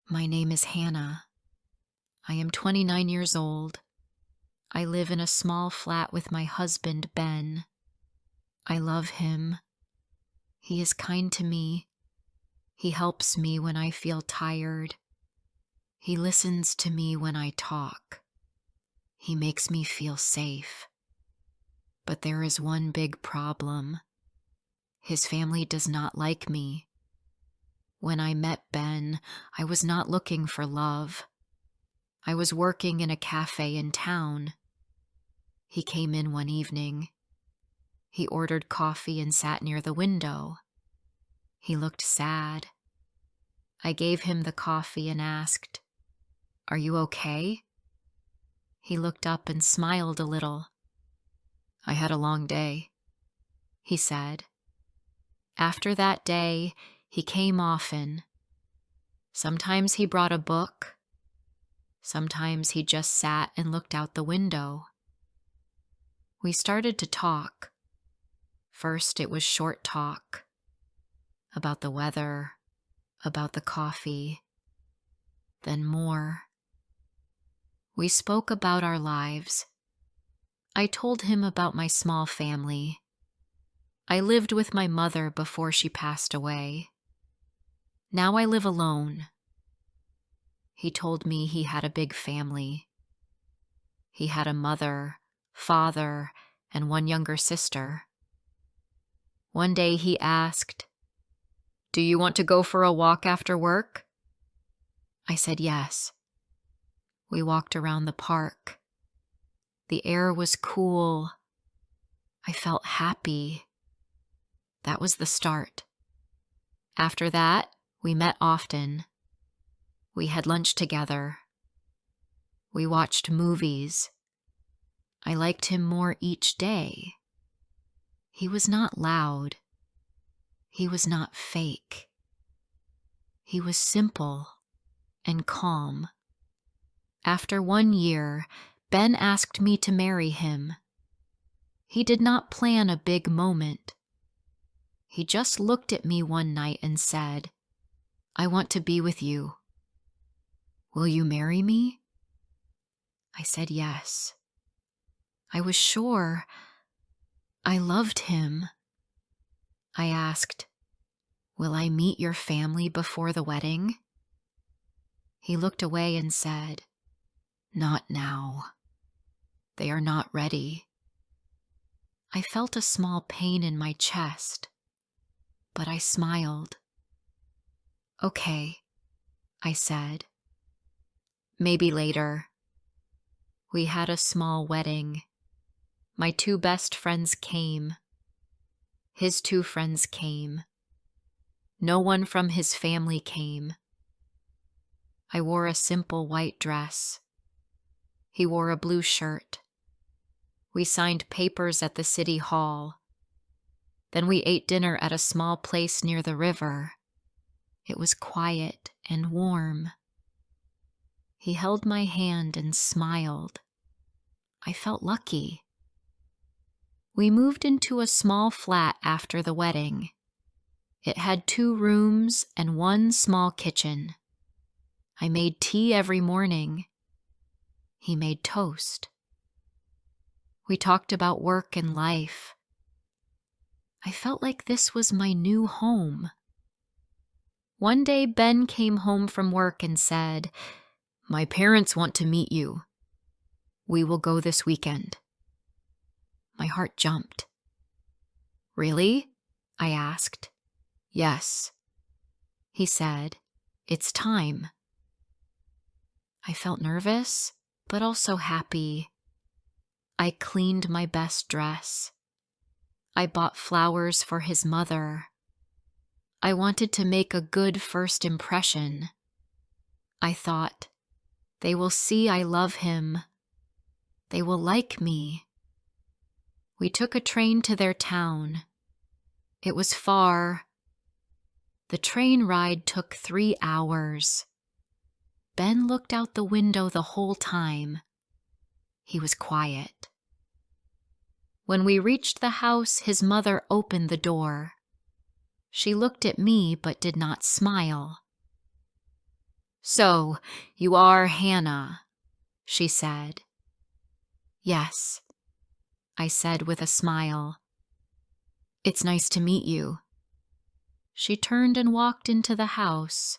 My name is Hannah. I am 29 years old. I live in a small flat with my husband, Ben. I love him. He is kind to me. He helps me when I feel tired. He listens to me when I talk. He makes me feel safe. But there is one big problem. His family does not like me. When I met Ben, I was not looking for love. I was working in a cafe in town. He came in one evening. He ordered coffee and sat near the window. He looked sad. I gave him the coffee and asked, "Are you okay?" He looked up and smiled a little. "I had a long day," he said. After that day, he came often. Sometimes he brought a book. Sometimes he just sat and looked out the window. We started to talk. First, it was short talk about the weather, about the coffee, then more. We spoke about our lives. I told him about my small family. I lived with my mother before she passed away. Now I live alone. He told me he had a big family. He had a mother, father, and one younger sister. One day he asked, "Do you want to go for a walk after work?" I said yes. We walked around the park. The air was cool. I felt happy. That was the start. After that, we met often. We had lunch together. We watched movies. I liked him more each day. He was not loud. He was not fake. He was simple and calm. After 1 year, Ben asked me to marry him. He did not plan a big moment. He just looked at me one night and said, "I want to be with you. Will you marry me?" I said yes. I was sure. I loved him. I asked, "Will I meet your family before the wedding?" He looked away and said, "Not now. They are not ready." I felt a small pain in my chest, but I smiled. "Okay," I said. "Maybe later." We had a small wedding. My 2 best friends came. His 2 friends came. No one from his family came. I wore a simple white dress. He wore a blue shirt. We signed papers at the city hall. Then we ate dinner at a small place near the river. It was quiet and warm. He held my hand and smiled. I felt lucky. We moved into a small flat after the wedding. It had 2 rooms and 1 small kitchen. I made tea every morning. He made toast. We talked about work and life. I felt like this was my new home. One day, Ben came home from work and said, "My parents want to meet you. We will go this weekend." My heart jumped. "Really?" I asked. "Yes." He said, "It's time." I felt nervous, but also happy. I cleaned my best dress. I bought flowers for his mother. I wanted to make a good first impression. I thought, they will see I love him. They will like me. We took a train to their town. It was far. The train ride took 3 hours. Ben looked out the window the whole time. He was quiet. When we reached the house, his mother opened the door. She looked at me but did not smile. "So, you are Hannah," she said. "Yes," I said with a smile. "It's nice to meet you." She turned and walked into the house.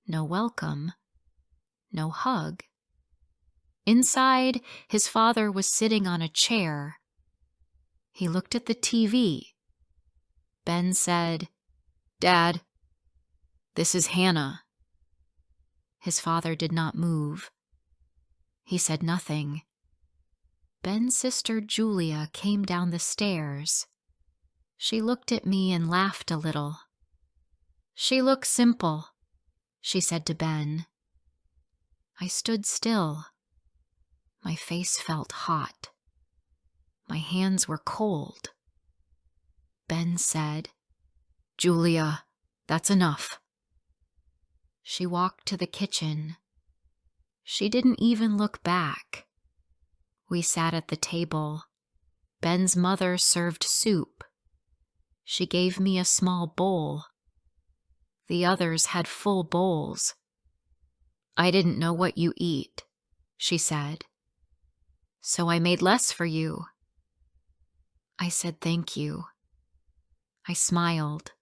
No welcome, no hug. Inside, his father was sitting on a chair. He looked at the TV. Ben said, "Dad, this is Hannah." His father did not move. He said nothing. Ben's sister Julia came down the stairs. She looked at me and laughed a little. "She looks simple," she said to Ben. I stood still. My face felt hot. My hands were cold. Ben said, "Julia, that's enough." She walked to the kitchen. She didn't even look back. We sat at the table. Ben's mother served soup. She gave me a small bowl. The others had full bowls. "I didn't know what you eat," she said, "so I made less for you." I said thank you. I smiled,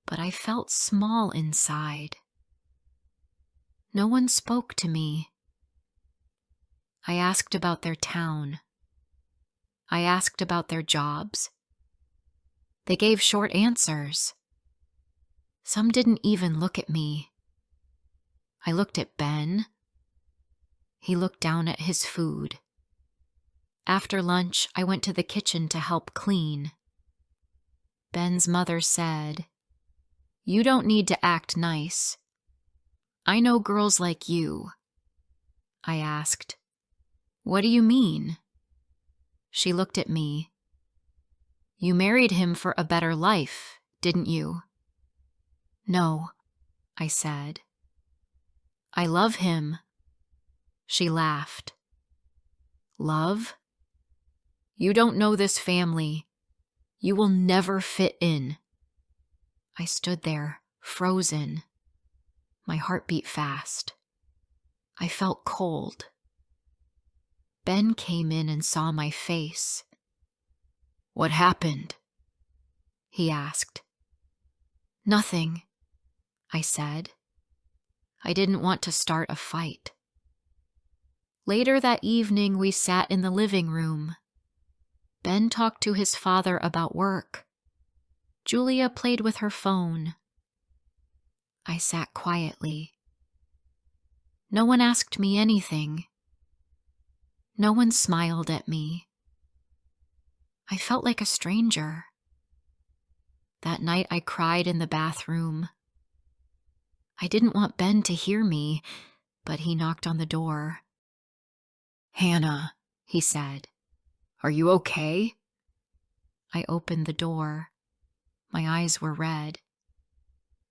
but I felt small inside. No one spoke to me. I asked about their town. I asked about their jobs. They gave short answers. Some didn't even look at me. I looked at Ben. He looked down at his food. After lunch, I went to the kitchen to help clean. Ben's mother said, "You don't need to act nice. I know girls like you." I asked, "What do you mean?" She looked at me. "You married him for a better life, didn't you?" "No," I said. "I love him." She laughed. "Love? You don't know this family. You will never fit in." I stood there, frozen. My heart beat fast. I felt cold. Ben came in and saw my face. "What happened?" he asked. "Nothing," I said. I didn't want to start a fight. Later that evening, we sat in the living room. Ben talked to his father about work. Julia played with her phone. I sat quietly. No one asked me anything. No one smiled at me. I felt like a stranger. That night I cried in the bathroom. I didn't want Ben to hear me, but he knocked on the door. "Hannah," he said, "are you okay?" I opened the door. My eyes were red.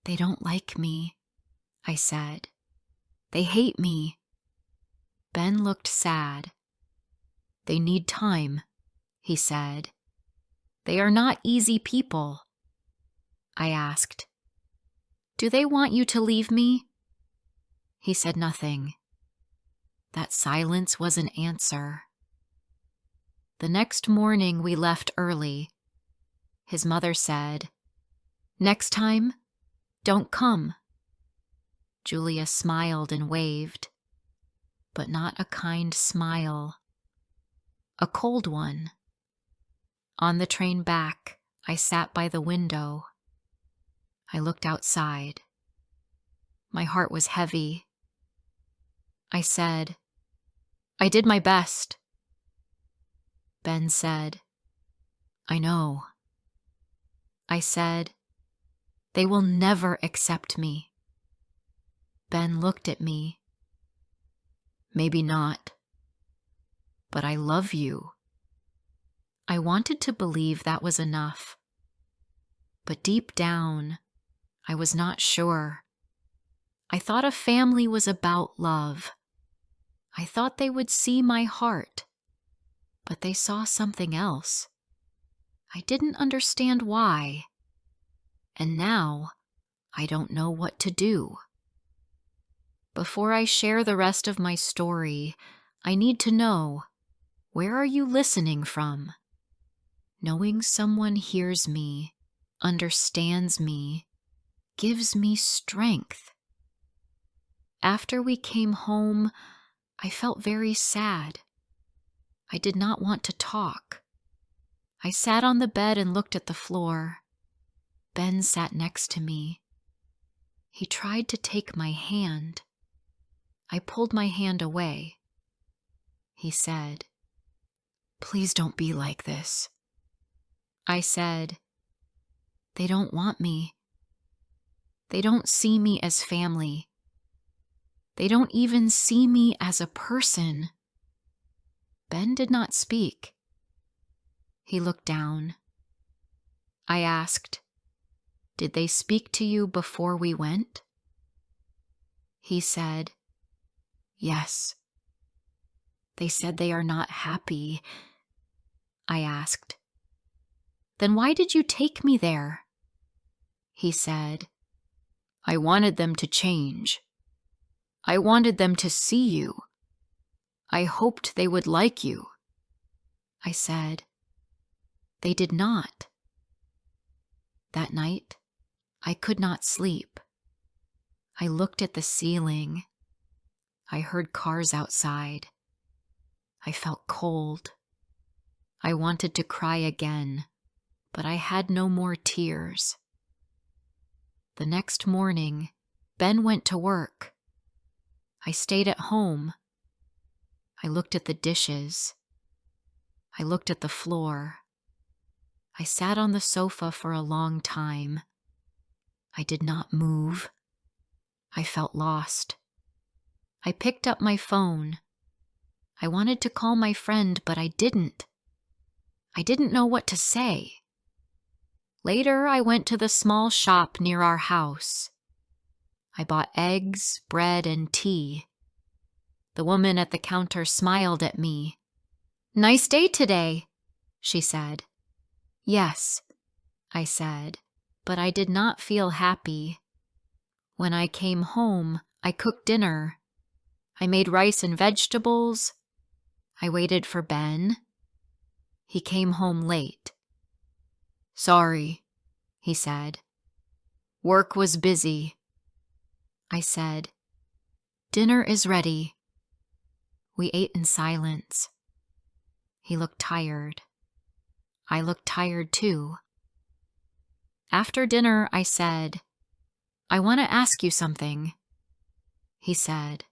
"They don't like me," I said. "They hate me." Ben looked sad. "They need time," he said. "They are not easy people." I asked, "Do they want you to leave me?" He said nothing. That silence was an answer. The next morning we left early. His mother said, "Next time, don't come." Julia smiled and waved, but not a kind smile. A cold one. On the train back, I sat by the window. I looked outside. My heart was heavy. I said, "I did my best." Ben said, "I know." I said, "They will never accept me." Ben looked at me. "Maybe not, but I love you." I wanted to believe that was enough, but deep down, I was not sure. I thought a family was about love. I thought they would see my heart, but they saw something else. I didn't understand why, and now I don't know what to do. Before I share the rest of my story, I need to know, where are you listening from? Knowing someone hears me, understands me, gives me strength. After we came home, I felt very sad. I did not want to talk. I sat on the bed and looked at the floor. Ben sat next to me. He tried to take my hand. I pulled my hand away. He said, "Please don't be like this." I said, "They don't want me. They don't see me as family. They don't even see me as a person." Ben did not speak. He looked down. I asked, "Did they speak to you before we went?" He said, "Yes." "They said they are not happy." I asked, "Then why did you take me there?" He said, "I wanted them to change. I wanted them to see you. I hoped they would like you." I said, "They did not." That night, I could not sleep. I looked at the ceiling. I heard cars outside. I felt cold. I wanted to cry again, but I had no more tears. The next morning, Ben went to work. I stayed at home. I looked at the dishes. I looked at the floor. I sat on the sofa for a long time. I did not move. I felt lost. I picked up my phone. I wanted to call my friend, but I didn't. I didn't know what to say. Later, I went to the small shop near our house. I bought eggs, bread, and tea. The woman at the counter smiled at me. "Nice day today," she said. "Yes," I said, but I did not feel happy. When I came home, I cooked dinner. I made rice and vegetables. I waited for Ben. He came home late. "Sorry," he said. "Work was busy." I said, "Dinner is ready." We ate in silence. He looked tired. I looked tired too. After dinner, I said, "I want to ask you something." He said,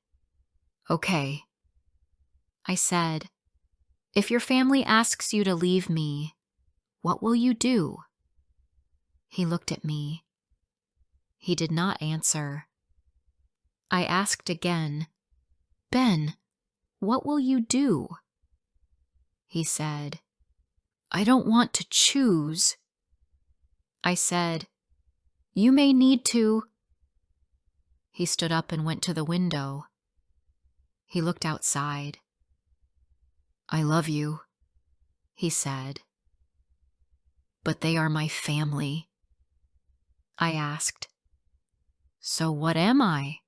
"Okay." I said, "If your family asks you to leave me, what will you do?" He looked at me. He did not answer. I asked again, "Ben, what will you do?" He said, "I don't want to choose." I said, "You may need to." He stood up and went to the window. He looked outside. "I love you," he said. "But they are my family." I asked, "So what am I?"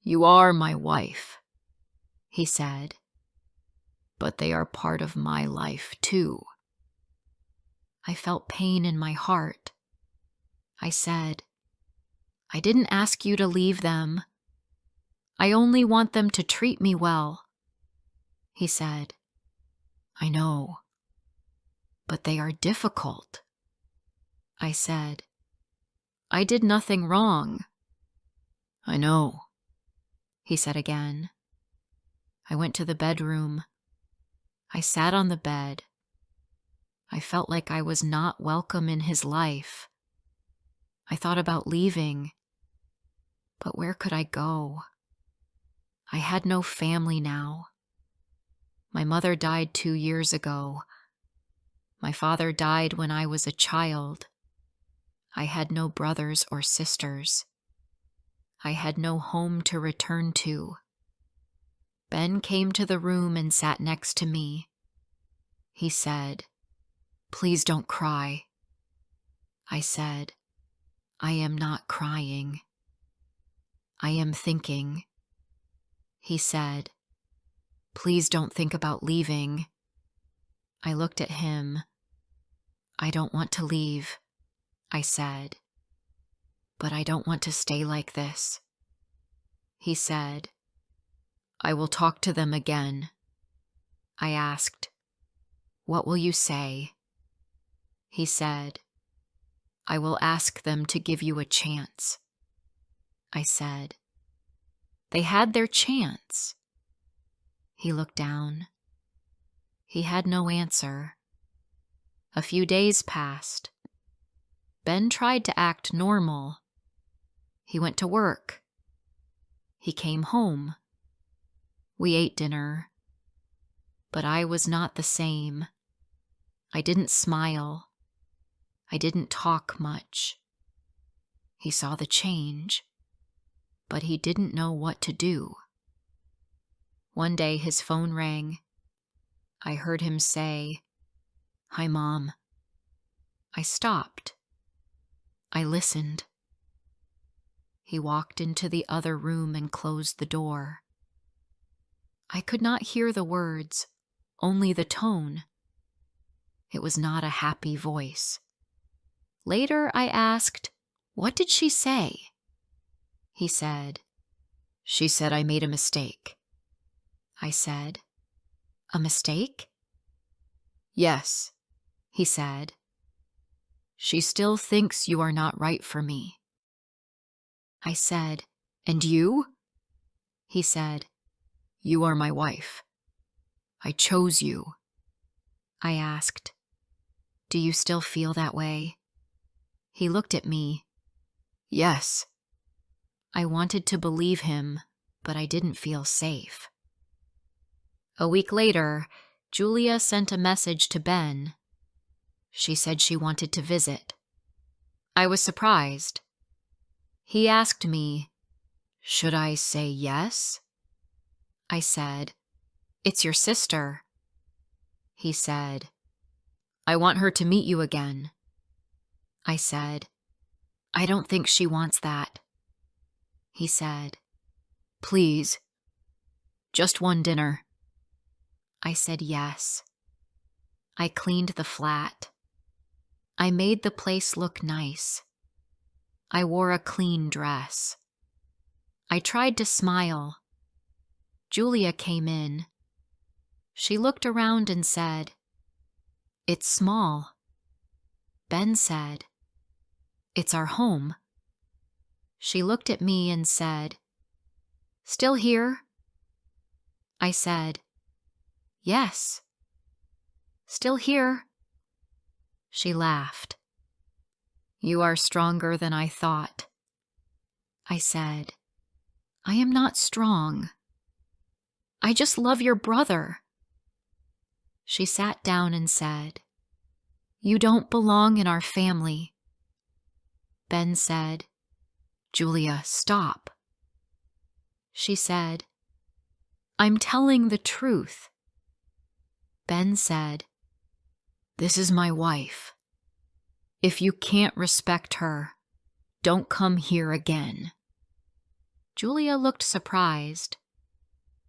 "You are my wife," he said. "But they are part of my life too." I felt pain in my heart. I said, "I didn't ask you to leave them. I only want them to treat me well." He said, "I know, but they are difficult." I said, "I did nothing wrong." "I know," he said again. I went to the bedroom. I sat on the bed. I felt like I was not welcome in his life. I thought about leaving, but where could I go? I had no family now. My mother died 2 years ago. My father died when I was a child. I had no brothers or sisters. I had no home to return to. Ben came to the room and sat next to me. He said, "Please don't cry." I said, "I am not crying. I am thinking." He said, "Please don't think about leaving." I looked at him. "I don't want to leave," I said, "but I don't want to stay like this." He said, "I will talk to them again." I asked, "What will you say?" He said, "I will ask them to give you a chance." I said, "They had their chance." He looked down. He had no answer. A few days passed. Ben tried to act normal. He went to work. He came home. We ate dinner. But I was not the same. I didn't smile. I didn't talk much. He saw the change, but he didn't know what to do. One day his phone rang. I heard him say, "Hi, Mom." I stopped. I listened. He walked into the other room and closed the door. I could not hear the words, only the tone. It was not a happy voice. Later I asked, "What did she say?" He said, "She said I made a mistake." I said, "A mistake?" "Yes," he said. "She still thinks you are not right for me." I said, "And you?" He said, "You are my wife. I chose you." I asked, "Do you still feel that way?" He looked at me. "Yes." I wanted to believe him, but I didn't feel safe. A week later, Julia sent a message to Ben. She said she wanted to visit. I was surprised. He asked me, "Should I say yes?" I said, "It's your sister." He said, "I want her to meet you again." I said, "I don't think she wants that." He said, "Please, just one dinner." I said yes. I cleaned the flat. I made the place look nice. I wore a clean dress. I tried to smile. Julia came in. She looked around and said, "It's small." Ben said, "It's our home." She looked at me and said, "Still here?" I said, "Yes." "Still here?" She laughed. "You are stronger than I thought." I said, "I am not strong. I just love your brother." She sat down and said, "You don't belong in our family." Ben said, "Julia, stop." She said, "I'm telling the truth." Ben said, "This is my wife. If you can't respect her, don't come here again." Julia looked surprised.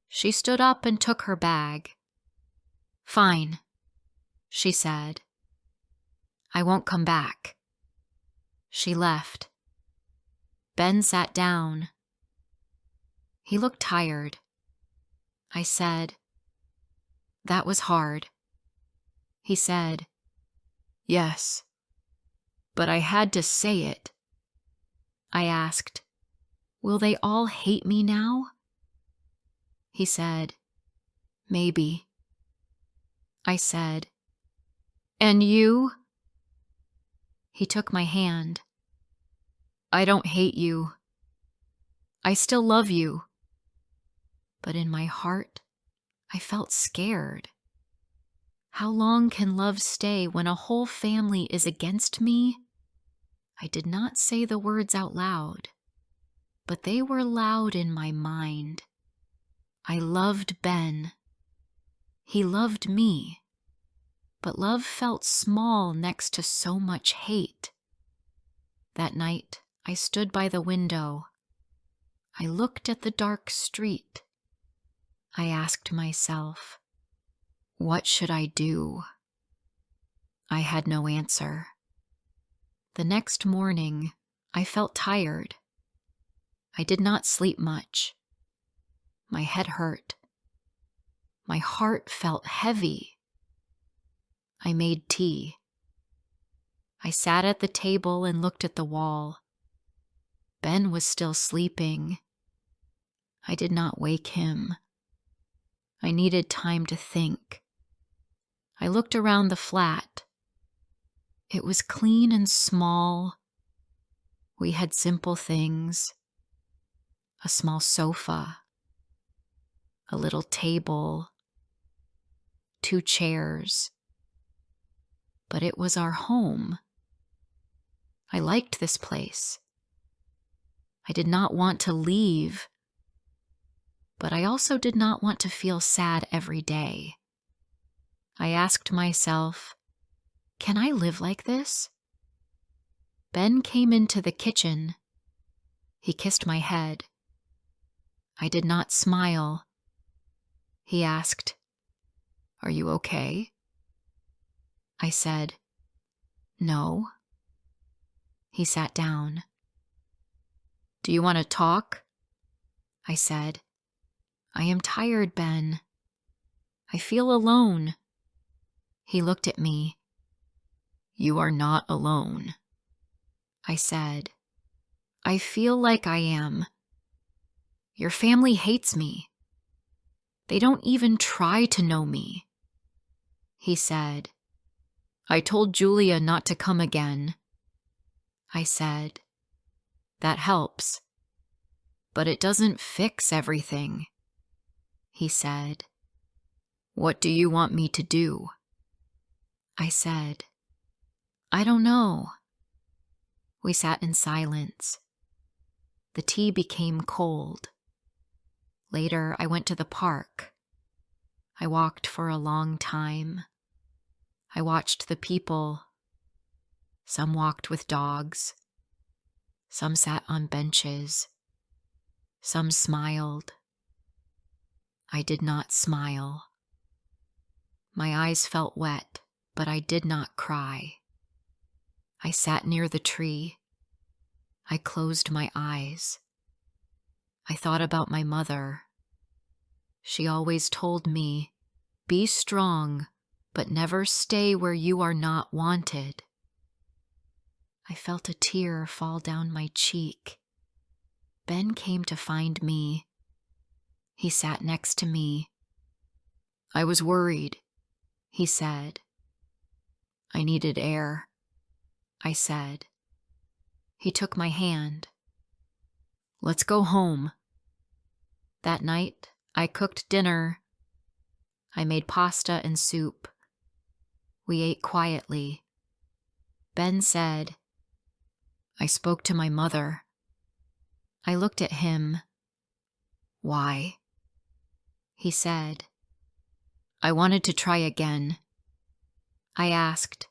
She stood up and took her bag. "Fine," she said. "I won't come back." She left. Ben sat down. He looked tired. I said, "That was hard." He said, "Yes, but I had to say it." I asked, "Will they all hate me now?" He said, "Maybe." I said, "And you?" He took my hand. "I don't hate you. I still love you." But in my heart, I felt scared. How long can love stay when a whole family is against me? I did not say the words out loud, but they were loud in my mind. I loved Ben. He loved me. But love felt small next to so much hate. That night, I stood by the window. I looked at the dark street. I asked myself, what should I do? I had no answer. The next morning, I felt tired. I did not sleep much. My head hurt. My heart felt heavy. I made tea. I sat at the table and looked at the wall. Ben was still sleeping. I did not wake him. I needed time to think. I looked around the flat. It was clean and small. We had simple things. A small sofa, a little table, 2 chairs. But it was our home. I liked this place. I did not want to leave, but I also did not want to feel sad every day. I asked myself, can I live like this? Ben came into the kitchen. He kissed my head. I did not smile. He asked, "Are you okay?" I said, "No." He sat down. "Do you want to talk?" I said, "I am tired, Ben. I feel alone." He looked at me. "You are not alone." I said, "I feel like I am. Your family hates me. They don't even try to know me." He said, "I told Julia not to come again." I said, "That helps, but it doesn't fix everything." He said, "What do you want me to do?" I said, "I don't know." We sat in silence. The tea became cold. Later, I went to the park. I walked for a long time. I watched the people. Some walked with dogs. Some sat on benches. Some smiled. I did not smile. My eyes felt wet, but I did not cry. I sat near the tree. I closed my eyes. I thought about my mother. She always told me, "Be strong, but never stay where you are not wanted." I felt a tear fall down my cheek. Ben came to find me. He sat next to me. "I was worried," he said. "I needed air," I said. He took my hand. "Let's go home." That night, I cooked dinner. I made pasta and soup. We ate quietly. Ben said, "I spoke to my mother." I looked at him. "Why?" He said, "I wanted to try again." I asked,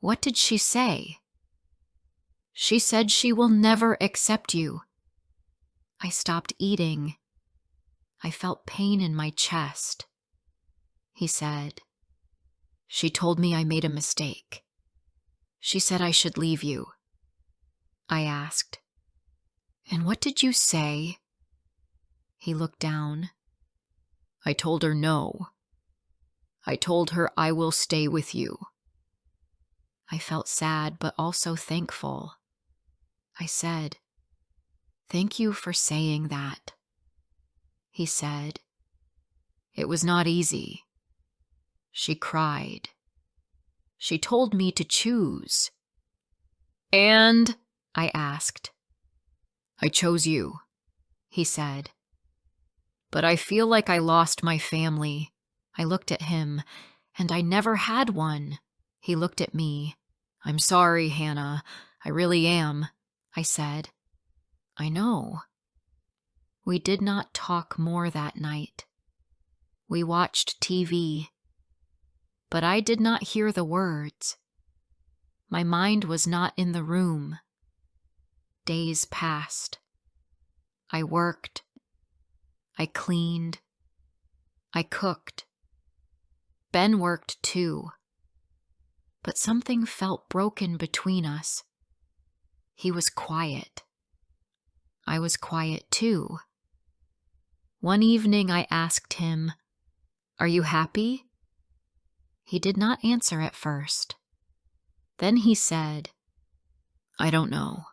"What did she say?" "She said she will never accept you." I stopped eating. I felt pain in my chest. He said, "She told me I made a mistake. She said I should leave you." I asked, "And what did you say?" He looked down. "I told her no. I told her I will stay with you." I felt sad but also thankful. I said, "Thank you for saying that." He said, "It was not easy." She cried. She told me to choose. "And?" I asked. "I chose you," he said. "But I feel like I lost my family." I looked at him, and I never had one. He looked at me. "I'm sorry, Hannah. I really am," I said. "I know." We did not talk more that night. We watched TV. But I did not hear the words. My mind was not in the room. Days passed. I worked. I cleaned. I cooked. Ben worked too. But something felt broken between us. He was quiet. I was quiet too. One evening I asked him, "Are you happy?" He did not answer at first. Then he said, "I don't know."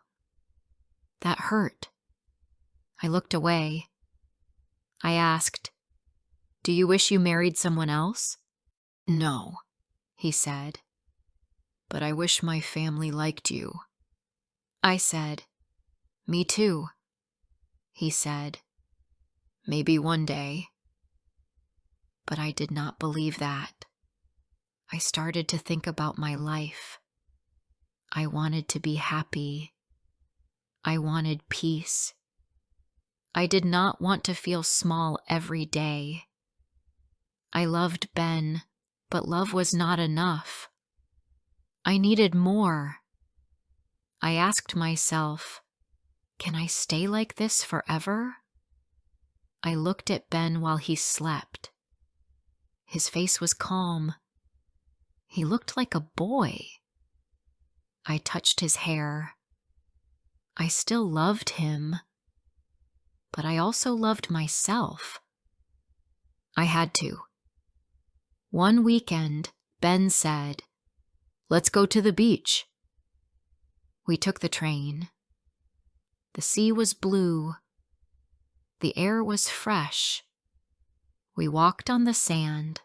That hurt. I looked away. I asked, "Do you wish you married someone else?" "No," he said, "but I wish my family liked you." I said, "Me too." He said, "Maybe one day." But I did not believe that. I started to think about my life. I wanted to be happy. I wanted peace. I did not want to feel small every day. I loved Ben, but love was not enough. I needed more. I asked myself, can I stay like this forever? I looked at Ben while he slept. His face was calm. He looked like a boy. I touched his hair. I still loved him, but I also loved myself. I had to. One weekend, Ben said, "Let's go to the beach." We took the train. The sea was blue. The air was fresh. We walked on the sand.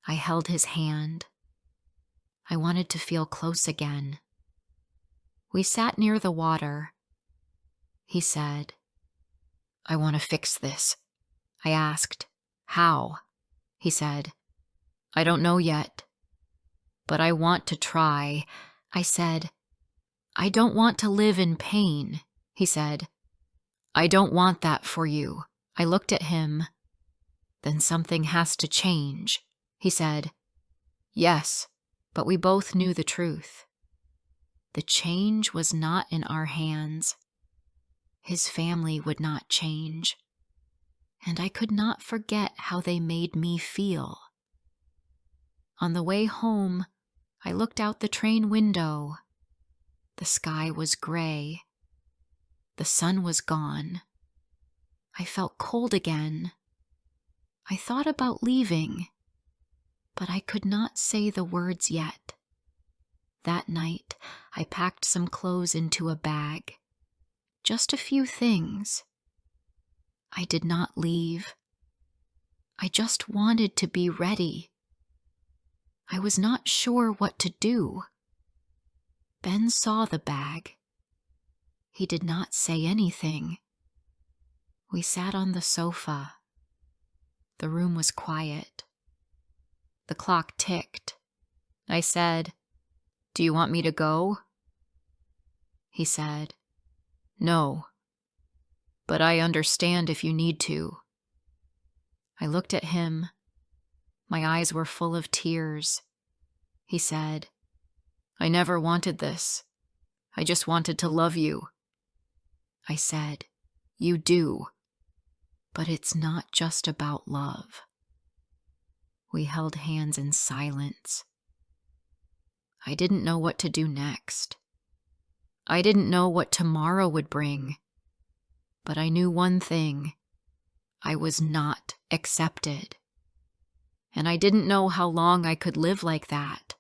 I held his hand. I wanted to feel close again. We sat near the water. He said, "I want to fix this." I asked, "How?" He said, "I don't know yet, but I want to try." I said, "I don't want to live in pain." He said, "I don't want that for you." I looked at him. "Then something has to change." He said, "Yes," but we both knew the truth. The change was not in our hands. His family would not change, and I could not forget how they made me feel. On the way home, I looked out the train window. The sky was gray. The sun was gone. I felt cold again. I thought about leaving, but I could not say the words yet. That night, I packed some clothes into a bag. Just a few things. I did not leave. I just wanted to be ready. I was not sure what to do. Ben saw the bag. He did not say anything. We sat on the sofa. The room was quiet. The clock ticked. I said, "Do you want me to go?" He said, "No, but I understand if you need to." I looked at him. My eyes were full of tears. He said, "I never wanted this. I just wanted to love you." I said, "You do, but it's not just about love." We held hands in silence. I didn't know what to do next. I didn't know what tomorrow would bring, but I knew one thing. I was not accepted. And I didn't know how long I could live like that.